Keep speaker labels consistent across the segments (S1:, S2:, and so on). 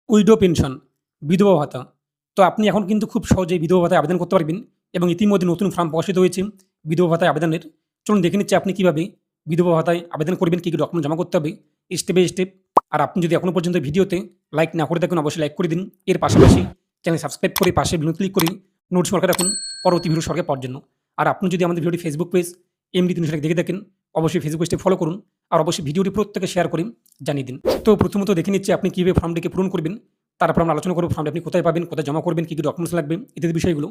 S1: Widow pension, বিধবা ভাতা। তো আপনি এখন কিন্তু খুব সহজেই বিধবা ভাতায় আবেদন করতে পারবেন এবং ইতিমধ্যে নতুন ফর্ম প্রকাশিত হয়েছে বিধবা ভাতায় আবেদনের। চলুন দেখে নিচ্ছি আপনি কিভাবে বিধবা ভাতায় আবেদন করবেন, কী, কী ডকুমেন্ট জমা করতে হবে স্টেপ বাই স্টেপ। আর আপনি যদি এখনও পর্যন্ত ভিডিওতে লাইক না করে থাকেন অবশ্যই লাইক করে দিন। এর পাশাপাশি চ্যানেল সাবস্ক্রাইব করে পাশে বেল ক্লিক করে নোটিস সরকার রাখুন পরবর্তী ভিডিও সরকার পাওয়ার জন্য। আর আপনি যদি আমাদের ভিডিওটি ফেসবুক পেজ এমডি 300 দেখে থাকেন অবশ্যই ফেসবুক পেজটি ফলো করুন আর অবশ্যই ভিডিওটি প্রত্যেকে শেয়ার করে জানিয়ে দিন। তো প্রথমত দেখে নিচ্ছি আপনি কীভাবে ফর্মটিকে পূরণ করবেন। তারপর আমরা আলোচনা করব ফর্মটি আপনি কোথায় পাবেন, কোথায় জমা করবেন, কী কী ডকুমেন্টস লাগবে ইত্যাদি বিষয়গুলো।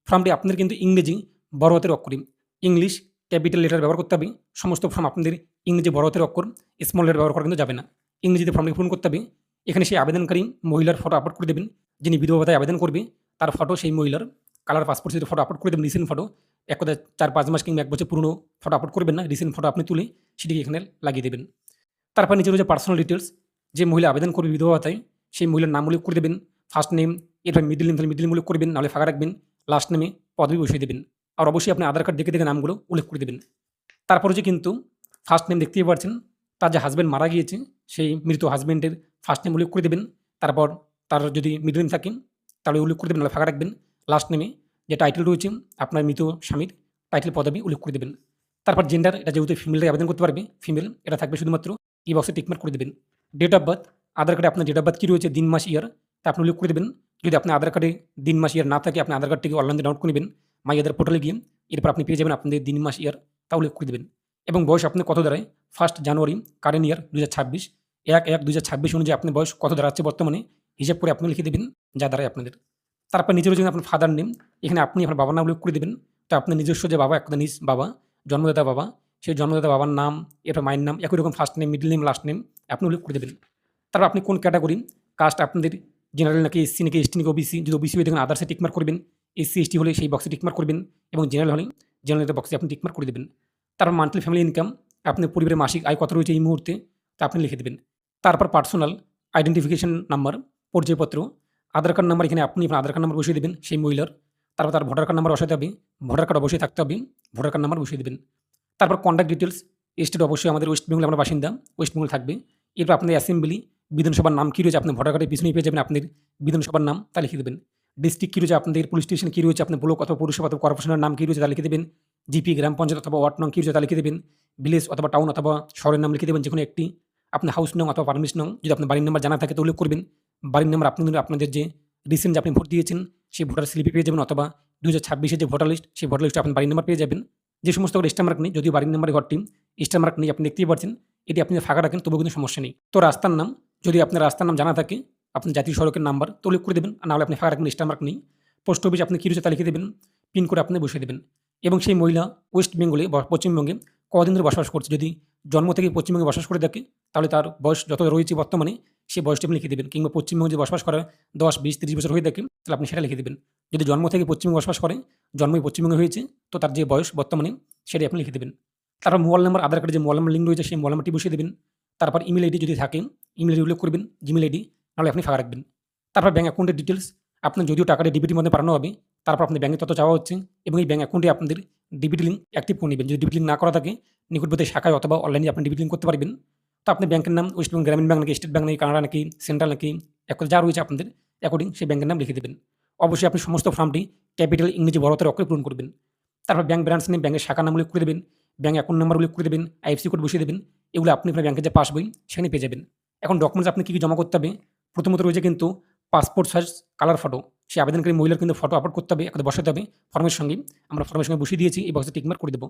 S1: ফর্মটি আপনাদের কিন্তু ইংরেজি বড় হাতের অক্ষরে ইংলিশ ক্যাপিটাল লেটার ব্যবহার করতে হবে। সমস্ত ফর্ম আপনাদের ইংরেজি বড় হাতের অক্ষর স্মল লেটার ব্যবহার করা কিন্তু যাবে না। ইংরেজিতে ফর্মটি পূরণ করতে হবে। এখানে সেই আবেদনকারী মহিলার ফটো আপলোড করে দেবেন, যিনি বিধবা ভাতায় আবেদন করবে তার ফটো, সেই মহিলার কালার পাসপোর্ট সাইজের ফটো আপলোড করে দেবেন। রিসেন্ট ফটো, এক কথায় 4-5 মাস কিংবা 1 বছর পুরনো ফটো আপলোড করবেন না। রিসেন্ট ফটো আপনি তুলে সেটিকে এখানে লাগিয়ে দেবেন। তারপর নিচে রয়েছে পার্সোনাল ডিটেলস। যে মহিলা আবেদন করবে বিধবা ভাতায় সেই মহিলার নাম উল্লেখ করে দেবেন, ফার্স্ট নেম, এরপর মিডল নেম, তাহলে মিডল নেম উল্লেখ করবেন, নাহলে ফাঁকা রাখবেন। লাস্ট নেমে পদবি বসিয়ে দেবেন। আর অবশ্যই আপনি আধার কার্ড দেখে দেখে নামগুলো উল্লেখ করে দেবেন। তারপরে যে কিন্তু ফার্স্ট নেম দেখতেই পাচ্ছেন, তার যে হাজব্যান্ড মারা গিয়েছে সেই মৃত হাজব্যান্ডের ফার্স্ট নেম উল্লেখ করে দেবেন। তারপর তার যদি মিডল নেম থাকে তাহলে উল্লেখ করে দেবেন, নাহলে ফাঁকা রাখবেন। লাস্ট নেমে যে টাইটেল রয়েছে আপনার মৃত স্বামীর টাইটেল পদবি উল্লেখ করে দেবেন। তারপর জেন্ডার, এটা যেহেতু ফিমেলরাই আবেদন করতে পারবে, ফিমেল এটা থাকবে শুধুমাত্র, এই বক্সে টিকমার্ক করে দেবেন। ডেট অফ বার্থ, আধার কার্ডে আপনার ডেট অফ বার্থ কী রয়েছে, দিন মাস ইয়ার, তা আপনি উল্লেখ করে দেবেন। যদি আপনার আধার কার্ডে দিন মাস ইয়ার না থাকে আপনি আধার কার্ডটিকে অনলাইনে ডাউনলোড করে নেবেন মাই আধার পোর্টালে গিয়ে। এরপর আপনি পেয়ে যাবেন আপনাদের দিন মাস ইয়ার, তা উল্লেখ করে দেবেন। এবং বয়স আপনি কত দাঁড়ায়, 1 জানুয়ারি কারেন্ট ইয়ার 2026, 1/1/2026 অনুযায়ী আপনার বয়স কত দাঁড়াচ্ছে বর্তমানে হিসাব করে আপনি লিখে দেবেন যা দাঁড়ায় আপনাদের। তারপর নিজের যদি আপনার ফাদার নেম, এখানে আপনি আপনার বাবার নাম উল্লেখ করে দেবেন। তো আপনার নিজস্ব যে বাবা, একটা নিজ বাবা, জন্মদাতা বাবা, সেই জন্মদাতা বাবার নাম, এরপর মায়ের নাম, একই রকম first name, middle name, last name আপনি উল্লেখ করে দেবেন। তারপর আপনি কোন ক্যাটাগরি, কাস্ট আপনাদের জেনারেল নাকি এসসি নাকি এসটি নাকি ওবিসি, যদি ওবিসি হয়ে দেখেন আদার্সে টিকমার্ক করবেন, এসসি এসটি হলে সেই বক্সে টিকমার্ক করবেন এবং জেনারেল হলে জেনারেল বক্সে আপনি টিকমার্ক করে দেবেন। তারপর মান্থলি ফ্যামিলি ইনকাম, আপনার পরিবারের মাসিক আয় কত রয়েছে এই মুহূর্তে তা আপনি লিখে দেবেন। তারপর পার্সোনাল আইডেন্টিফিকেশন নাম্বার, পরিচয়পত্র, আধার কার্ড নাম্বার, এখানে আপনি আপনার আধার কার্ড নাম্বার বসিয়ে দেবেন সেই মহিলার। তারপর তার ভোটার কার্ড নাম্বার বসাতে হবে, ভোটার কার্ড অবশ্যই থাকতে হবে, ভোটার কার্ড নাম্বার বসিয়ে দেবেন। তারপর কন্ট্যাক্ট ডিটেলস, স্টেট অবশ্যই আমাদের ওয়েস্ট বেঙ্গল, আমরা বাসিন্দা, ওয়েস্ট বেঙ্গল থাকবে। এরপর আপনার অ্যাসেম্বলি বিধানসভার নাম কী রয়েছে, আপনার ভোটার কার্ডের পিছনেই পেয়ে যাবেন আপনাদের বিধানসভার নাম, তা লিখে দেবেন। ডিস্ট্রিক্ট কী রয়েছে আপনাদের, পুলিশ স্টেশন কী রয়েছে, আপনার ব্লক অথবা পৌরসভা অথবা কর্পোরেশনের নাম কী রয়েছে তা লিখে দেবেন। জিপি, গ্রাম পঞ্চায়েত অথবা ওয়ার্ড নং কী রয়েছে তা লিখে দেবেন। ভিলেজ অথবা টাউন অথবা শহরের নাম লিখে দেবেন যেকোনো একটি। আপনার হাউস নং অথবা পারমিট নং, যদি আপনার বাড়ির নাম্বার জানা থাকে তো উল্লেখ করবেন। বাড়ির নাম্বার আপনাদের যে রিসেন্ট যে আপনি ভোট দিয়েছেন সেই ভোটার স্লিপে পেয়ে যাবেন, অথবা 2026 যে ভোটার লিস্ট সেই ভোটার লিস্টে আপনার বাড়ির নাম্বার পেয়ে যাবেন। যে সমস্ত স্টার মার্ক নেই, যদিও বাড়ির নাম্বারের ঘরটি স্টার মার্ক নেই, আপনি দেখতেই পাচ্ছেন, এটি আপনি ফাঁকা রাখেন তবুও কিন্তু সমস্যা নেই। তো রাস্তার নাম, যদি আপনার রাস্তার নাম জানা থাকে আপনি জাতীয় সড়কের নাম্বার তো উল্লেখ করে দেবেন, আর নাহলে আপনি ফাঁকা রাখবেন, স্টার মার্ক নেই। পোস্ট অফিস আপনি কী রয়েছে তা লিখে দেবেন, পিন করে আপনি বসিয়ে দেবেন। এবং সেই মহিলা ওয়েস্ট বেঙ্গলে পশ্চিমবঙ্গে কদিন ধরে বসবাস করছে, যদি জন্ম থেকে পশ্চিমবঙ্গে বসবাস করে থাকে তাহলে তার বয়স যত রয়েছে বর্তমানে সেই বয়সটা আপনি লিখে দেবেন। কিংবা পশ্চিমবঙ্গে যদি বসবাস করে 10, 20, 30 বছর হয়ে থাকে তাহলে আপনি সেটা লিখে দেবেন। যদি জন্ম থেকে পশ্চিমবঙ্গে বসবাস করে, জন্মই পশ্চিমবঙ্গে হয়েছে, তো তার যে বয়স বর্তমানে সেটাই আপনি লিখে দেবেন। তারপর মোবাইল নাম্বার, আধার কার্ডে যে মোবাইল নাম্বার লিঙ্ক রয়েছে সেই মোবাইল নাম্বারটি বসিয়ে দেবেন। তারপর ইমেল আইডি যদি থাকে ইমেল আইডি উল্লেখ করবেন, জিমেল আইডি, নাহলে আপনি ফাঁকা রাখবেন। তারপর ব্যাঙ্ক অ্যাকাউন্টের ডিটেলস, আপনার যদিও টাকাটা ডিবিটির মধ্যে পাঠানো হবে, তারপর আপনার ব্যাঙ্কে তত চাওয়া হচ্ছে এবং এই ব্যাঙ্ক অ্যাকাউন্টে আপনাদের ডিবিটি লিঙ্ক অ্যাক্টিভ করে নেবেন। যদি ডিবিটি লিঙ্ক না করা থাকে নিকটবর্তী শাখায় অথবা অনলাইনে আপনি ডিবিটি লিঙ্ক করতে পারবেন। তো আপনার ব্যাঙ্কের নাম ওয়েস্ট বেঙ্গল গ্রামীণ ব্যাঙ্ক নাকি স্টেট ব্যাঙ্ক নাকি কানাডা নাকি সেন্ট্রাল নাকি যা রয়েছে আপনাদের অ্যাকর্ডিং সেই ব্যাঙ্কের নাম লিখে দেবেন। অবশ্যই আপনি সমস্ত ফর্মটি ক্যাপিটাল ইংরেজি বড় হাতের অক্ষরে পূরণ করবেন। তারপর ব্যাঙ্ক ব্রাঞ্চ নেম, ব্যাঙ্কের শাখা নাম উল্লেখ করে দেবেন, ব্যাঙ্ক অ্যাকাউন্ট নাম্বার উল্লেখ করে দেবেন, আইএফসি কোড বসিয়ে দেবেন। এগুলো আপনি আপনার ব্যাঙ্কের যে পাসবই সেখানে পেয়ে যাবেন। এখন ডকুমেন্টস আপনি কী কী জমা করতে হবে, প্রথমত রয়েছে কিন্তু পাসপোর্ট সাইজ কালার ফটো, সেই আবেদনকারী মহিলার কিন্তু ফটো আপলোড করতে হবে, একটা বসাতে হবে ফর্মের সঙ্গে। আমরা ফর্মের সঙ্গে বসিয়ে দিয়েছি, এই বক্সে টিকমার্ক করে দেবো।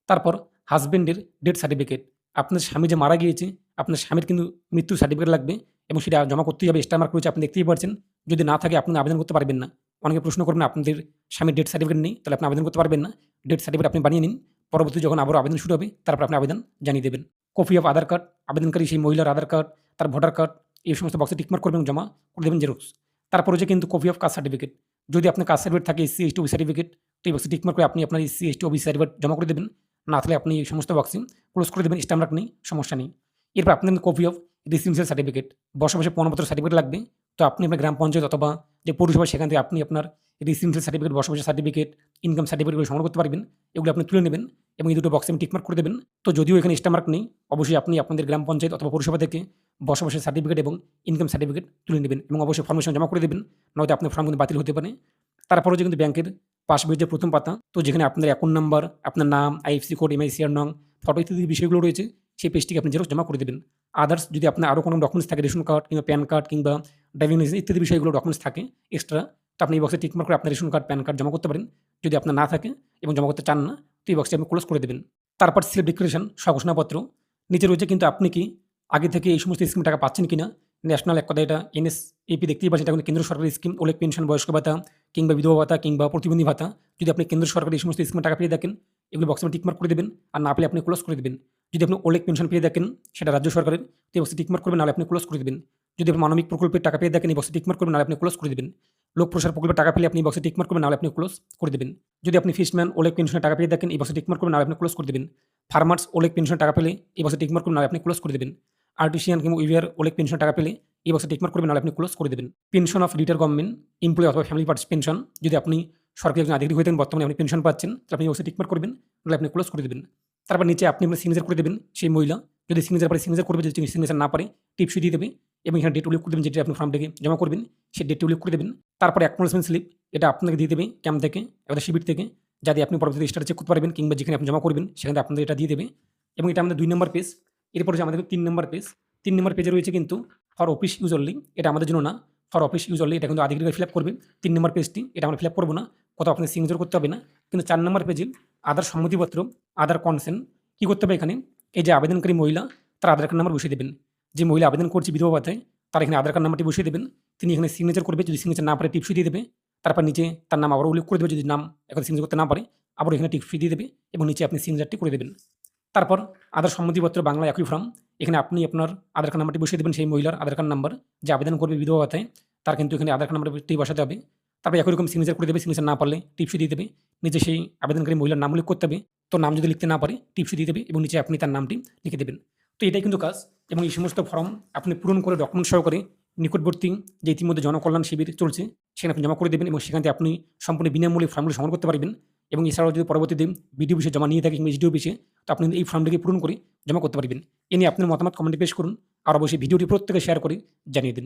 S1: তারপর হাজব্যান্ডের ডেথ সার্টিফিকেট, আপনার স্বামী যে মারা গিয়েছে আপনার স্বামীর কিন্তু মৃত্যুর সার্টিফিকেট লাগবে এবং সেটা জমা করতেই হবে। স্টার মার্ক রয়েছে আপনি দেখতেই পাচ্ছেন, যদি না থাকে আপনি আবেদন করতে পারবেন না। অনেকে প্রশ্ন করবেন আপনাদের স্বামীর ডেথ সার্টিফিকেট নেই, তাহলে আপনি আবেদন করতে পারবেন না। ডেথ সার্টিফিকেট আপনি বানিয়ে নিন, পরবর্তী যখন আবারও আবেদন শুরু হবে তারপর আপনি আবেদন জানিয়ে দেবেন। কপি অফ আধার কার্ড, আবেদনকারী সেই মহিলার আধার কার্ড, তার ভোটার কার্ড, এই সমস্ত বক্সে টিকমার্ক করবেন, জমা করে দেবেন জেরক্স। তারপর হচ্ছে কিন্তু কপি অফ কাস্ট সার্টিফিকেট, যদি আপনার কাস্ট সার্টিফিকেট থাকে এসসি এসটি ওবি সার্টিফিকেট, তো এই বক্সে টিকমার্ক করে আপনি আপনার এসসি এসটি ওবি সার্টিফিকেট জমা করে দেবেন। না থাকলে আপনি এই সমস্ত বক্সে ক্লোজ করে দেবেন, স্টার মার্ক নেই, সমস্যা নেই। এরপর আপনার কপি অফ রেসিডেন্সিয়াল সার্টিফিকেট, বসবাসের প্রমাণপত্র সার্টিফিকেট লাগবে। তো আপনি আপনার গ্রাম পঞ্চায়েত অথবা যে পৌরসভা সেখান থেকে আপনি আপনার রেসিডেন্সিয়াল সার্টিফিকেট, বসবাসের সার্টিফিকেট, ইনকাম সার্টিফিকেটগুলো সংগ্রহ করতে পারবেন। এগুলো আপনি তুলে নেবেন এবং এই দুটো বক্সে আমি টিকমার্ক করে দেবেন। তো যদিও এখানে স্টার মার্ক নেই, অবশ্যই আপনি আপনাদের গ্রাম পঞ্চায়েত অথবা পৌরসভা থেকে বসবাসের সার্টিফিকেট এবং ইনকাম সার্টিফিকেট তুলে নেবেন এবং অবশ্যই ফর্মের সঙ্গে জমা করে দেবেন, নয়তো আপনার ফর্ম কিন্তু বাতিল হতে পারে। তারপরে যে কিন্তু ব্যাংকের পাসবইয়ের যে প্রথম পাতা, তো যেখানে আপনার অ্যাকাউন্ট নাম্বার, আপনার নাম, আইএফসি কোড, এমআইসিআর নং, ফটো ইত্যাদি বিষয়গুলো রয়েছে, সেই পেজটিকে আপনি জেরক্স জমা করে দেবেন। আদার্স যদি আপনার আরও কোনো ডকুমেন্টস থাকে, রেশন কার্ড কিংবা প্যান কার্ড কিংবা ড্রাইভিং লাইসেন্স ইত্যাদি বিষয়গুলো ডকুমেন্টস থাকে এক্সট্রা, তো আপনি এই বক্সে টিকমার্ক করে আপনার রেশন কার্ড, প্যান কার্ড জমা করতে পারেন। যদি আপনার না থাকে এবং জমা করতে চান না, তো এই বক্সটি আপনি ক্লোজ করে দেবেন। তারপর সেলফ ডিক্লারেশন, স্বঘোষণাপত্র। নিচে রয়েছে কিন্তু আপনি কি আগে থেকে এই সমস্ত স্কিম টাকা পাচ্ছেন কিনা। ন্যাশনাল এক কথায় এটা এনএসএপি দেখতেই পাচ্ছেন, এটা কিন্তু কেন্দ্র সরকারের স্কিম, ওলেক পেনশন, বয়স্ক ভাতা কিংবা বিধবা ভাতা কিংবা প্রতিবন্ধী ভাতা। যদি আপনি কেন্দ্র সরকারের এই সমস্ত স্কিমে টাকা পেয়ে থাকেন, এগুলো বক্সে টিকমার্ক করে দেবেন, আর না পেলে আপনি ক্লোজ করে দেবেন। যদি আপনি ওলেক পেনশন পেয়ে থাকেন, সেটা রাজ্য সরকারের, তো এই বক্সে টিকমার্ক করবেন, নাহলে আপনি ক্লোজ করে দেবেন। যদি আপনি মানবিক প্রকল্পের টাকা পেয়ে থাকেন, এই বক্সে টিকমার্ক করবেন, নাহলে আপনি ক্লোজ করে দেবেন। লোক প্রসার প্রকল্পের টাকা পেলে আপনি এই বক্সে টিকমার্ক করবেন, নাহলে আপনি ক্লোজ করে দেবেন। যদি আপনি ফিশম্যান ওলেক পেনশনের টাকা পেয়ে থাকেন, এই বক্সে টিকমার্ক করবেন, নাহলে আপনি ক্লোজ করে দেবেন। ফার্মার্স ওলেক পেনশনের টাকা পেলে এই বক্সে টিকমার্ক করবেন, নাহলে আপনি ক্লোজ করে দেবেন। আর্টিসিয়ান কিংবা উইভার ওলেক পেনশন টাকা পেলে এই বক্সে টিকমার্ক করবেন, নাহলে আপনি ক্লোজ করে দেবেন। Pension of retire government employee অথবা ফ্যামিলি পার্টিস পেনশন, যদি আপনি সরকারি একজন আধিকারিক হয়ে থাকেন, বর্তমানে আপনি পেনশন পাচ্ছেন, তাহলে আপনি এই বক্সে টিকমার্ক করবেন, নাহলে আপনি ক্লোজ করে দেবেন। তারপর নিচে আপনি আপনার সিগনেচার করে দেবেন সেই মহিলা, যদি সিগনেচার পারে সিগনেচার করবে, যদি সিগনেচার না পারে টিপসই দিয়ে দেবে এবং এখানে ডেট উল্লেখ করে দেবেন, যেটি আপনি ফর্মটাকে জমা করবেন সেই ডেটটি উল্লেখ করে দেবেন। তারপরে অ্যাকনোলেজমেন্ট স্লিপ, এটা আপনাকে দিয়ে দেবে ক্যাম্প থেকে, আমাদের শিবির থেকে, যাতে আপনি পরবর্তীতে স্টার চেক করতে পারবেন কিংবা যেখানে আপনি জমা করবেন সেখানে আপনাদের এটা দিয়ে দেবে। এবং এটা আমাদের 2 নম্বর পেজ। এরপরে যে আমাদের 3 নম্বর পেজ, 3 নম্বর পেজে রয়েছে কিন্তু ফর অফিস ইউজ অনলি, এটা আমাদের জন্য না, ফর অফিস ইউজ অনলি, এটা কিন্তু আধিকারিক ফিল আপ করবে। 3 নম্বর পেজটি, এটা আমরা ফিল আপ করবো না, কোথাও আপনার সিগনেচার করতে হবে না। কিন্তু 4 নম্বর পেজে আধার সম্মতিপত্র, আধার কনসেন্ট, কী করতে হবে এখানে, এই যে আবেদনকারী মহিলা তার আধার কার্ড নাম্বার বসিয়ে দেবেন। যে মহিলা আবেদন করছে বিধবা ভাতায়, তার এখানে আধার কার্ড নাম্বারটি বসিয়ে দেবেন। তিনি এখানে সিগনেচার করবে, যদি সিগনেচার না পারে টিপসই দিয়ে দেবে। তারপর নিচে তার নাম আবার উল্লেখ করে দেবে, যদি নাম এখন সিগনেচার করতে না পারে আবার এখানে টিপসই দিয়ে দেবে এবং নিচে আপনি সিগনেচারটি করে দেবেন। তারপর আধার সম্মতিপত্র বাংলা একই ফর্ম, এখানে আপনি আপনার আধার কার্ড নাম্বারটি বসিয়ে দেবেন, সেই মহিলার আধার কার্ড নাম্বার, যে আবেদন করবে বিধবা ভাতায় তার কিন্তু এখানে আধার কার্ড নাম্বারটি বসাতে হবে। তারপর একই রকম সিগনেচার করে দেবে, সিগনেচার না পারলে টিপসই দিয়ে দেবে, নিচে সেই আবেদনকারী মহিলার নাম উল্লেখ করতে হবে, তো নাম যদি লিখতে না পারে টিপসই দিয়ে দেবে এবং নিচে আপনি তার নামটি লিখে দেবেন। তো এটাই কিন্তু কাজ। এবং এই সমস্ত ফর্ম আপনি পূরণ করে ডকুমেন্ট সহকারে নিকটবর্তী যে ইতিমধ্যে জনকল্যাণ শিবির চলছে সেখানে আপনি জমা করে দেবেন এবং সেখান থেকে আপনি সম্পূর্ণ বিনামূল্যে ফর্মগুলো সংগ্রহ করতে পারবেন। এবং এছাড়াও যদি পরবর্তীতে বিডিও অফিসে জমা নিয়ে থাকে কিংবা এসডিও অফিসে, তো আপনি এই ফর্মটিকে পূরণ করে জমা করতে পারবেন। এ নিয়ে আপনার মতামত কমেন্টে পেশ করুন, আর অবশ্যই ভিডিওটি প্রত্যেকে শেয়ার করে জানিয়ে দিন।